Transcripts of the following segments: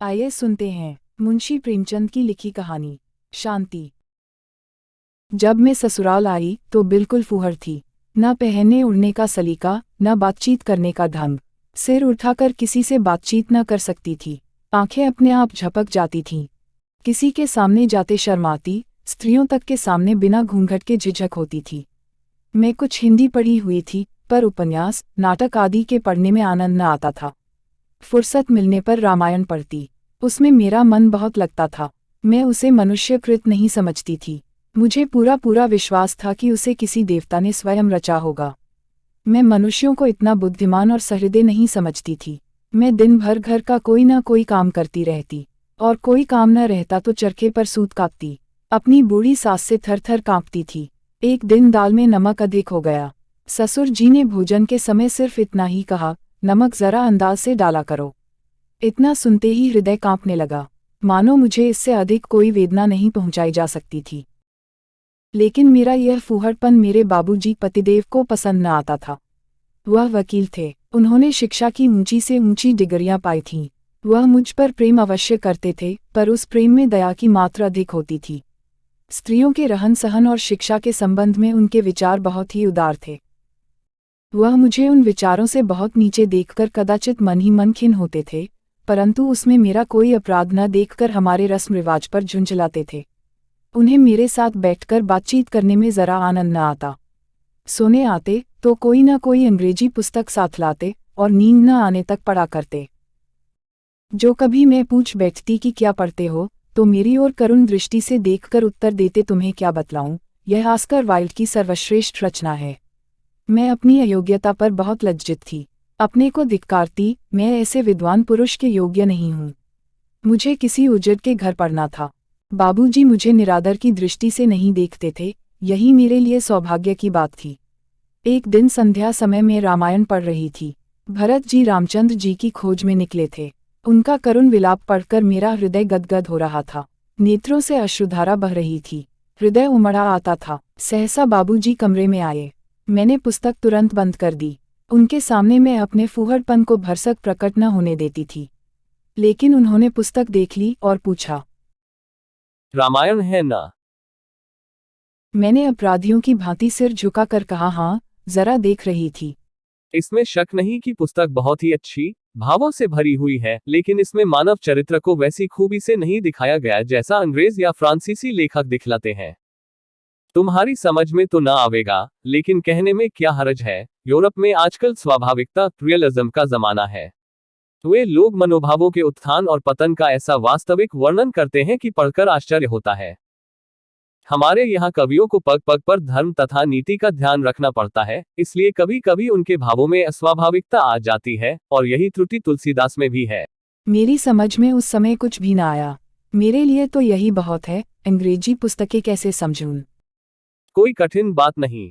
आइए सुनते हैं मुंशी प्रेमचंद की लिखी कहानी शांति। जब मैं ससुराल आई तो बिल्कुल फूहड़ थी। न पहनने उड़ने का सलीका, न बातचीत करने का ढंग। सिर उठाकर किसी से बातचीत न कर सकती थी। आंखें अपने आप झपक जाती थीं। किसी के सामने जाते शर्माती, स्त्रियों तक के सामने बिना घूंघट के झिझक होती थी। मैं कुछ हिंदी पढ़ी हुई थी, पर उपन्यास, नाटक आदि के पढ़ने में आनंद न आता था। फुर्सत मिलने पर रामायण पढ़ती। उसमें मेरा मन बहुत लगता था। मैं उसे मनुष्यकृत नहीं समझती थी। मुझे पूरा पूरा विश्वास था कि उसे किसी देवता ने स्वयं रचा होगा। मैं मनुष्यों को इतना बुद्धिमान और सहृदय नहीं समझती थी। मैं दिन भर घर का कोई न कोई काम करती रहती, और कोई काम न रहता तो चरखे पर सूत काटती। अपनी बूढ़ी सास से थर थर कांपती थी। एक दिन दाल में नमक अधिक हो गया। ससुर जी ने भोजन के समय सिर्फ इतना ही कहा, नमक जरा अंदाज से डाला करो। इतना सुनते ही हृदय कांपने लगा, मानो मुझे इससे अधिक कोई वेदना नहीं पहुंचाई जा सकती थी। लेकिन मेरा यह फूहड़पन मेरे बाबूजी पतिदेव को पसंद न आता था। वह वकील थे। उन्होंने शिक्षा की ऊंची से ऊंची डिग्रियां पाई थीं। वह मुझ पर प्रेम अवश्य करते थे, पर उस प्रेम में दया की मात्रा अधिक होती थी। स्त्रियों के रहन सहन और शिक्षा के संबंध में उनके विचार बहुत ही उदार थे। वह मुझे उन विचारों से बहुत नीचे देखकर कदाचित मन ही मन खिन्न होते थे, परंतु उसमें मेरा कोई अपराध न देखकर हमारे रस्म रिवाज पर झुंझलाते थे। उन्हें मेरे साथ बैठकर बातचीत करने में जरा आनंद न आता। सोने आते तो कोई न कोई अंग्रेजी पुस्तक साथ लाते और नींद न आने तक पढ़ा करते। जो कभी मैं पूछ बैठती कि क्या पढ़ते हो, तो मेरी ओर करुण दृष्टि से देखकर उत्तर देते, तुम्हें क्या बतलाऊं, यह ऑस्कर वाइल्ड की सर्वश्रेष्ठ रचना है। मैं अपनी अयोग्यता पर बहुत लज्जित थी। अपने को धिक्कारती, मैं ऐसे विद्वान पुरुष के योग्य नहीं हूँ। मुझे किसी उजड़ के घर पढ़ना था। बाबूजी मुझे निरादर की दृष्टि से नहीं देखते थे, यही मेरे लिए सौभाग्य की बात थी। एक दिन संध्या समय में रामायण पढ़ रही थी। भरत जी रामचंद्र जी की खोज में निकले थे। उनका करुण विलाप पढ़कर मेरा हृदय गदगद हो रहा था। नेत्रों से अश्रुधारा बह रही थी। हृदय उमड़ा आता था। सहसा बाबूजी कमरे में आए। मैंने पुस्तक तुरंत बंद कर दी। उनके सामने मैं अपने फूहड़पन को भरसक प्रकट न होने देती थी। लेकिन उन्होंने पुस्तक देख ली और पूछा, रामायण है ना? मैंने अपराधियों की भांति सिर झुकाकर कहा, हाँ, जरा देख रही थी। इसमें शक नहीं कि पुस्तक बहुत ही अच्छी भावों से भरी हुई है, लेकिन इसमें मानव चरित्र को वैसी खूबी से नहीं दिखाया गया जैसा अंग्रेज या फ्रांसीसी लेखक दिखलाते हैं। तुम्हारी समझ में तो ना आवेगा, लेकिन कहने में क्या हर्ज है। यूरोप में आजकल स्वाभाविकता, रियलिज्म का जमाना है। वे लोग मनोभावों के उत्थान और पतन का ऐसा वास्तविक वर्णन करते हैं कि पढ़कर आश्चर्य होता है। हमारे यहाँ कवियों को पग पग पर धर्म तथा नीति का ध्यान रखना पड़ता है, इसलिए कभी कभी उनके भावों में अस्वाभाविकता आ जाती है, और यही त्रुटि तुलसीदास में भी है। मेरी समझ में उस समय कुछ भी ना आया। मेरे लिए तो यही बहुत है, अंग्रेजी पुस्तकें कैसे समझूं। कोई कठिन बात नहीं।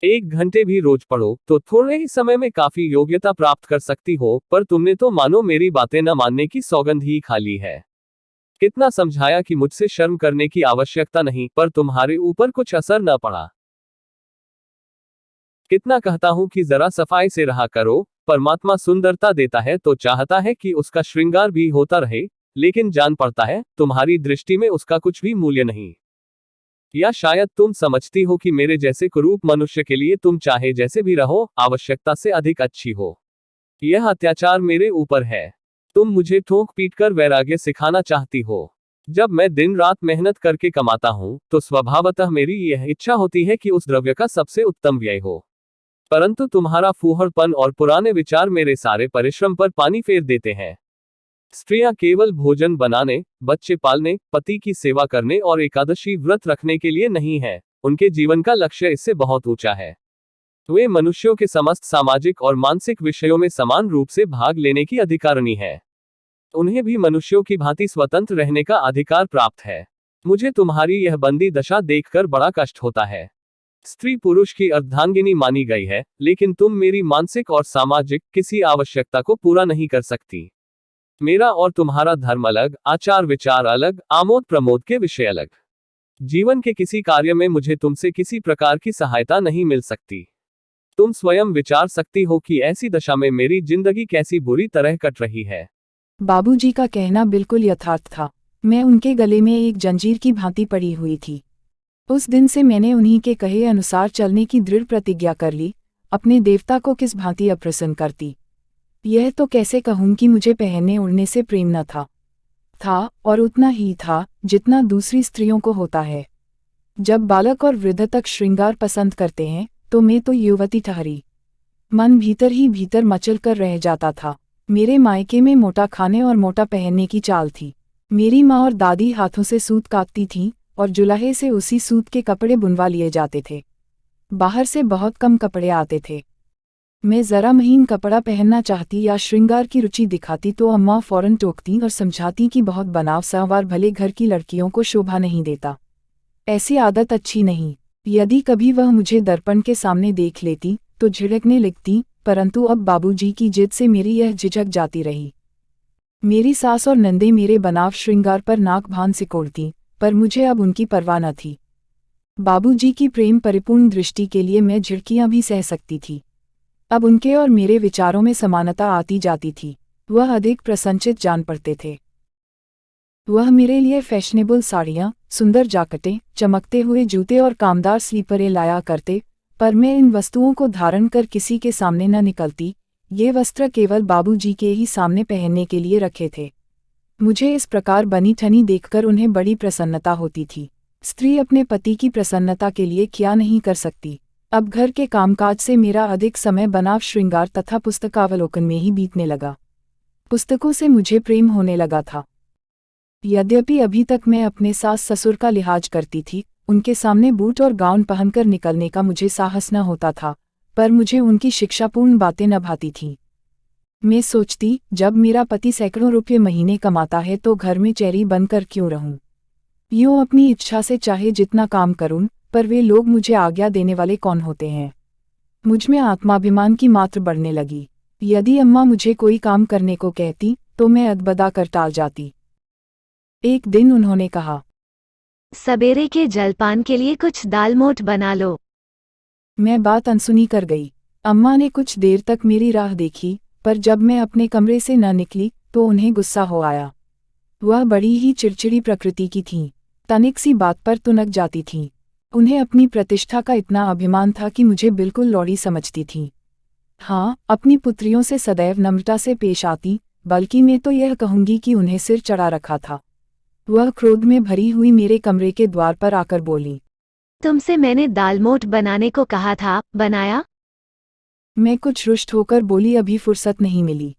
1 घंटे भी रोज पढ़ो तो थोड़े ही समय में काफी योग्यता प्राप्त कर सकती हो, पर तुमने तो मानो मेरी बातें न मानने की सौगंध ही खा ली है। कितना समझाया कि मुझसे शर्म करने की आवश्यकता नहीं, पर तुम्हारे ऊपर कुछ असर न पड़ा। कितना कहता हूं कि जरा सफाई से रहा करो। परमात्मा सुंदरता देता है तो चाहता है कि उसका श्रृंगार भी होता रहे, लेकिन जान पड़ता है तुम्हारी दृष्टि में उसका कुछ भी मूल्य नहीं। या शायद तुम समझती हो कि मेरे जैसे कुरूप मनुष्य के लिए तुम चाहे जैसे भी रहो, आवश्यकता से अधिक अच्छी हो। यह अत्याचार मेरे ऊपर है। तुम मुझे ठोक पीट कर वैराग्य सिखाना चाहती हो। जब मैं दिन रात मेहनत करके कमाता हूं, तो स्वभावतः मेरी यह इच्छा होती है कि उस द्रव्य का सबसे उत्तम व्यय हो। परंतु तुम्हारा फूहड़पन और पुराने विचार मेरे सारे परिश्रम पर पानी फेर देते हैं। स्त्रियां केवल भोजन बनाने, बच्चे पालने, पति की सेवा करने और एकादशी व्रत रखने के लिए नहीं है। उनके जीवन का लक्ष्य इससे बहुत ऊंचा है। वे मनुष्यों के समस्त सामाजिक और मानसिक विषयों में समान रूप से भाग लेने की अधिकारिणी है। उन्हें भी मनुष्यों की भांति स्वतंत्र रहने का अधिकार प्राप्त है। मुझे तुम्हारी यह बंदी दशा देखकर बड़ा कष्ट होता है। स्त्री पुरुष की अर्धांगिनी मानी गई है, लेकिन तुम मेरी मानसिक और सामाजिक किसी आवश्यकता को पूरा नहीं कर सकती। मेरा और तुम्हारा धर्म अलग, आचार विचार अलग, आमोद प्रमोद के विषय अलग। जीवन के किसी कार्य में मुझे तुमसे किसी प्रकार की सहायता नहीं मिल सकती। तुम स्वयं विचार सकती हो कि ऐसी दशा में मेरी जिंदगी कैसी बुरी तरह कट रही है। बाबूजी का कहना बिल्कुल यथार्थ था। मैं उनके गले में एक जंजीर की भांति पड़ी हुई थी। उस दिन से मैंने उन्हीं के कहे अनुसार चलने की दृढ़ प्रतिज्ञा कर ली। अपने देवता को किस भांति अप्रसन्न करती। यह तो कैसे कहूं कि मुझे पहनने उड़ने से प्रेम न था और उतना ही था जितना दूसरी स्त्रियों को होता है। जब बालक और वृद्ध तक श्रृंगार पसंद करते हैं तो मैं तो युवती ठहरी। मन भीतर ही भीतर मचल कर रह जाता था। मेरे मायके में मोटा खाने और मोटा पहनने की चाल थी। मेरी माँ और दादी हाथों से सूत काटती थीं और जुलाहे से उसी सूत के कपड़े बुनवा लिए जाते थे। बाहर से बहुत कम कपड़े आते थे। मैं जरा महीन कपड़ा पहनना चाहती या श्रृंगार की रुचि दिखाती तो अम्मा फौरन टोकती और समझाती कि बहुत बनाव संवार भले घर की लड़कियों को शोभा नहीं देता। ऐसी आदत अच्छी नहीं। यदि कभी वह मुझे दर्पण के सामने देख लेती तो झिड़कने लगती, परंतु अब बाबूजी की जिद से मेरी यह झिझक जाती रही। मेरी सास और नंदे मेरे बनाव श्रृंगार पर नाक भान सिकोड़ती, पर मुझे अब उनकी परवाह न थी। बाबूजी की प्रेम परिपूर्ण दृष्टि के लिए मैं झिड़कियां भी सह सकती थी। अब उनके और मेरे विचारों में समानता आती जाती थी। वह अधिक प्रसन्नचित जान पड़ते थे। वह मेरे लिए फैशनेबल साड़ियाँ, सुंदर जाकटें, चमकते हुए जूते और कामदार स्लीपरें लाया करते, पर मैं इन वस्तुओं को धारण कर किसी के सामने न निकलती। ये वस्त्र केवल बाबूजी के ही सामने पहनने के लिए रखे थे। मुझे इस प्रकार बनी ठनी देखकर उन्हें बड़ी प्रसन्नता होती थी। स्त्री अपने पति की प्रसन्नता के लिए क्या नहीं कर सकती। अब घर के कामकाज से मेरा अधिक समय बनाव श्रृंगार तथा पुस्तकावलोकन में ही बीतने लगा। पुस्तकों से मुझे प्रेम होने लगा था। यद्यपि अभी तक मैं अपने सास ससुर का लिहाज करती थी, उनके सामने बूट और गाउन पहनकर निकलने का मुझे साहस न होता था, पर मुझे उनकी शिक्षापूर्ण बातें न भाती थीं। मैं सोचती, जब मेरा पति सैकड़ों रुपये महीने कमाता है तो घर में चेरी बनकर क्यों रहूं? यूं अपनी इच्छा से चाहे जितना काम करूं, पर वे लोग मुझे आज्ञा देने वाले कौन होते हैं? मुझमें आत्माभिमान की मात्र बढ़ने लगी। यदि अम्मा मुझे कोई काम करने को कहती तो मैं अदबदा कर टाल जाती। एक दिन उन्होंने कहा, सवेरे के जलपान के लिए कुछ दाल मोठ बना लो। मैं बात अनसुनी कर गई। अम्मा ने कुछ देर तक मेरी राह देखी, पर जब मैं अपने कमरे से न निकली तो उन्हें गुस्सा हो आया। वह बड़ी ही चिड़चिड़ी प्रकृति की थीं, तनिक सी बात पर तुनक जाती थीं। उन्हें अपनी प्रतिष्ठा का इतना अभिमान था कि मुझे बिल्कुल लौड़ी समझती थीं। हाँ, अपनी पुत्रियों से सदैव नम्रता से पेश आती, बल्कि मैं तो यह कहूंगी कि उन्हें सिर चढ़ा रखा था। वह क्रोध में भरी हुई मेरे कमरे के द्वार पर आकर बोली, तुमसे मैंने दाल मोठ बनाने को कहा था, बनाया? मैं कुछ रुष्ट होकर बोली, अभी फुर्सत नहीं मिली।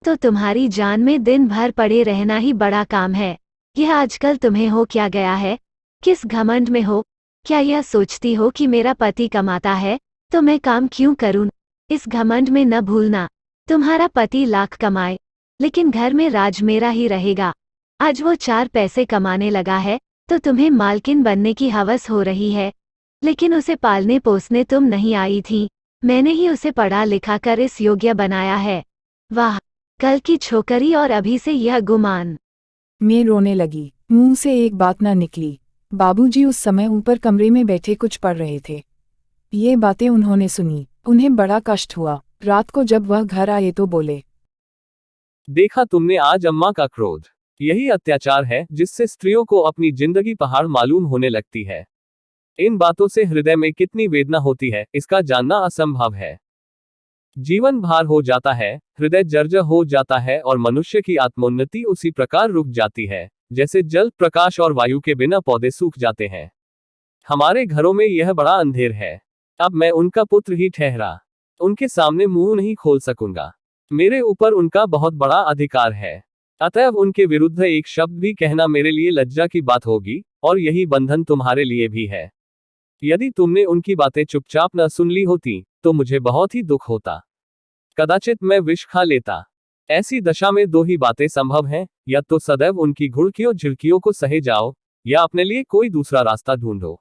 तो तुम्हारी जान में दिन भर पड़े रहना ही बड़ा काम है। यह आजकल तुम्हें हो क्या गया है? किस घमंड में हो? क्या यह सोचती हो कि मेरा पति कमाता है तो मैं काम क्यों करूं? इस घमंड में न भूलना, तुम्हारा पति लाख कमाए, लेकिन घर में राज मेरा ही रहेगा। आज वो 4 पैसे कमाने लगा है तो तुम्हें मालकिन बनने की हवस हो रही है, लेकिन उसे पालने पोसने तुम नहीं आई थी। मैंने ही उसे पढ़ा लिखा कर इस योग्य बनाया है। वाह, कल की छोकरी और अभी से यह गुमान। मैं रोने लगी। मुंह से एक बात न निकली। बाबूजी उस समय ऊपर कमरे में बैठे कुछ पढ़ रहे थे। ये बातें उन्होंने सुनी। उन्हें बड़ा कष्ट हुआ। रात को जब वह घर आए तो बोले, देखा तुमने आज अम्मा का क्रोध। यही अत्याचार है जिससे स्त्रियों को अपनी जिंदगी पहाड़ मालूम होने लगती है। इन बातों से हृदय में कितनी वेदना होती है इसका जानना असंभव है। जीवन भार हो जाता है, हृदय जर्जर हो जाता है और मनुष्य की आत्मोन्नति उसी प्रकार रुक जाती है जैसे जल, प्रकाश और वायु के बिना पौधे सूख जाते हैं। हमारे घरों में यह बड़ा अंधेर है। अब मैं उनका पुत्र ही ठहरा उनके सामने मुंह नहीं खोल सकूंगा। मेरे ऊपर उनका बहुत बड़ा अधिकार है, अतएव उनके विरुद्ध एक शब्द भी कहना मेरे लिए लज्जा की बात होगी, और यही बंधन तुम्हारे लिए भी है। यदि तुमने उनकी बातें चुपचाप न सुन ली होती तो मुझे बहुत ही दुख होता। कदाचित मैं विष खा लेता। ऐसी दशा में 2 ही बातें संभव हैं, या तो सदैव उनकी घुड़कियों झिड़कियों को सहे जाओ, या अपने लिए कोई दूसरा रास्ता ढूंढो।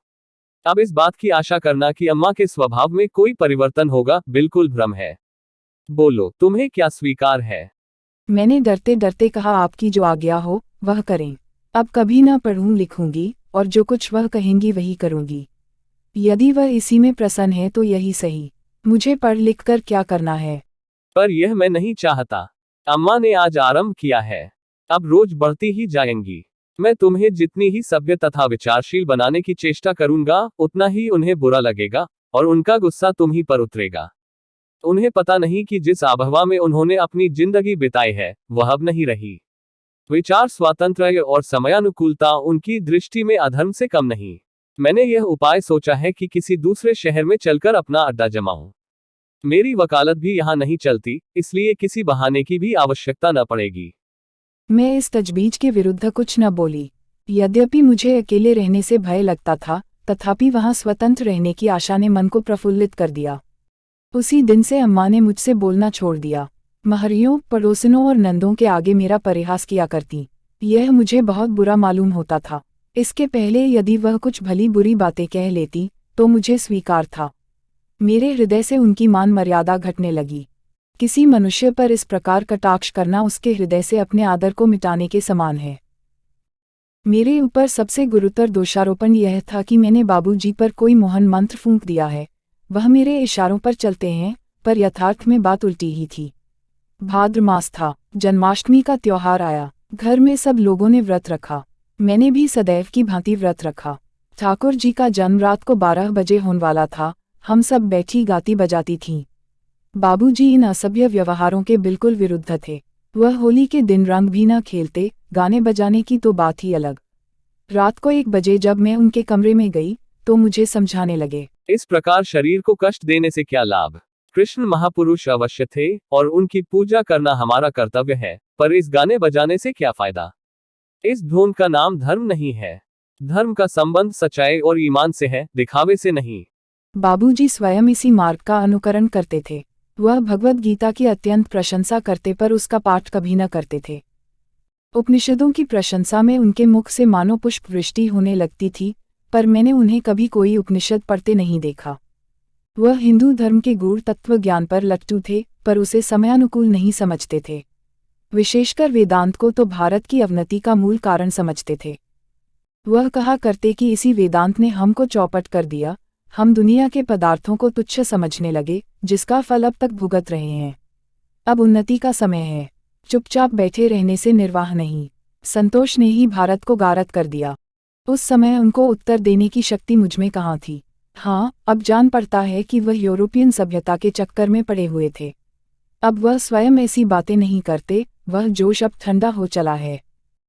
अब इस बात की आशा करना कि अम्मा के स्वभाव में कोई परिवर्तन होगा, बिल्कुल भ्रम है। बोलो, तुम्हें क्या स्वीकार है? मैंने डरते डरते कहा, आपकी जो आज्ञा हो वह करें। अब कभी ना पढ़ूं लिखूंगी, और जो कुछ वह कहेंगी वही करूंगी। यदि वह इसी में प्रसन्न है तो यही सही। मुझे पढ़ लिख कर क्या करना है? पर यह मैं नहीं चाहता। अम्मा ने आज आरंभ किया है, अब रोज बढ़ती ही जाएंगी। मैं तुम्हें जितनी ही सभ्य तथा विचारशील बनाने की चेष्टा करूंगा, उतना ही उन्हें बुरा लगेगा और उनका गुस्सा तुम ही पर उतरेगा। उन्हें पता नहीं कि जिस आबहवा में उन्होंने अपनी जिंदगी बिताई है, वह अब नहीं रही। विचार स्वातंत्र्य और समयानुकूलता उनकी दृष्टि में अधर्म से कम नहीं। मैंने यह उपाय सोचा है कि किसी दूसरे शहर में चलकर अपना अड्डा जमाऊं। मेरी वकालत भी यहाँ नहीं चलती, इसलिए किसी बहाने की भी आवश्यकता न पड़ेगी। मैं इस तजवीज के विरुद्ध कुछ न बोली। यद्यपि मुझे अकेले रहने से भय लगता था, तथापि वहां स्वतंत्र रहने की आशा ने मन को प्रफुल्लित कर दिया। उसी दिन से अम्मा ने मुझसे बोलना छोड़ दिया। महरियों, पड़ोसनों और नंदों के आगे मेरा परिहास किया करती। यह मुझे बहुत बुरा मालूम होता था। इसके पहले यदि वह कुछ भली बुरी बातें कह लेती तो मुझे स्वीकार था। मेरे हृदय से उनकी मान मर्यादा घटने लगी। किसी मनुष्य पर इस प्रकार कटाक्ष करना उसके हृदय से अपने आदर को मिटाने के समान है। मेरे ऊपर सबसे गुरुतर दोषारोपण यह था कि मैंने बाबूजी पर कोई मोहन मंत्र फूंक दिया है। वह मेरे इशारों पर चलते हैं, पर यथार्थ में बात उल्टी ही थी। भाद्र मास था, जन्माष्टमी का त्योहार आया। घर में सब लोगों ने व्रत रखा। मैंने भी सदैव की भांति व्रत रखा। ठाकुर जी का जन्म रात को 12 बजे होने वाला था। हम सब बैठी गाती बजाती थीं। बाबूजी इन असभ्य व्यवहारों के बिल्कुल विरुद्ध थे। वह होली के दिन रंग भी न खेलते, गाने बजाने की तो बात ही अलग। रात को 1 बजे जब मैं उनके कमरे में गई तो मुझे समझाने लगे, इस प्रकार शरीर को कष्ट देने से क्या लाभ। कृष्ण महापुरुष अवश्य थे और उनकी पूजा करना हमारा कर्तव्य है, पर इस गाने बजाने से क्या फायदा। इस ढोंग का नाम धर्म नहीं है। धर्म का संबंध सच्चाई और ईमान से है, दिखावे से नहीं। बाबूजी स्वयं इसी मार्ग का अनुकरण करते थे। वह भगवद गीता की अत्यंत प्रशंसा करते पर उसका पाठ कभी न करते थे। उपनिषदों की प्रशंसा में उनके मुख से मानो पुष्प वृष्टि होने लगती थी, पर मैंने उन्हें कभी कोई उपनिषद पढ़ते नहीं देखा। वह हिंदू धर्म के गूढ़ तत्व ज्ञान पर लट्टू थे, पर उसे समयानुकूल नहीं समझते थे। विशेषकर वेदांत को तो भारत की अवनति का मूल कारण समझते थे। वह कहा करते कि इसी वेदांत ने हमको चौपट कर दिया। हम दुनिया के पदार्थों को तुच्छ समझने लगे, जिसका फल अब तक भुगत रहे हैं। अब उन्नति का समय है। चुपचाप बैठे रहने से निर्वाह नहीं। संतोष ने ही भारत को गारत कर दिया। उस समय उनको उत्तर देने की शक्ति मुझमें कहाँ थी। हाँ, अब जान पड़ता है कि वह यूरोपियन सभ्यता के चक्कर में पड़े हुए थे। अब वह स्वयं ऐसी बातें नहीं करते। वह जोश अब ठंडा हो चला है।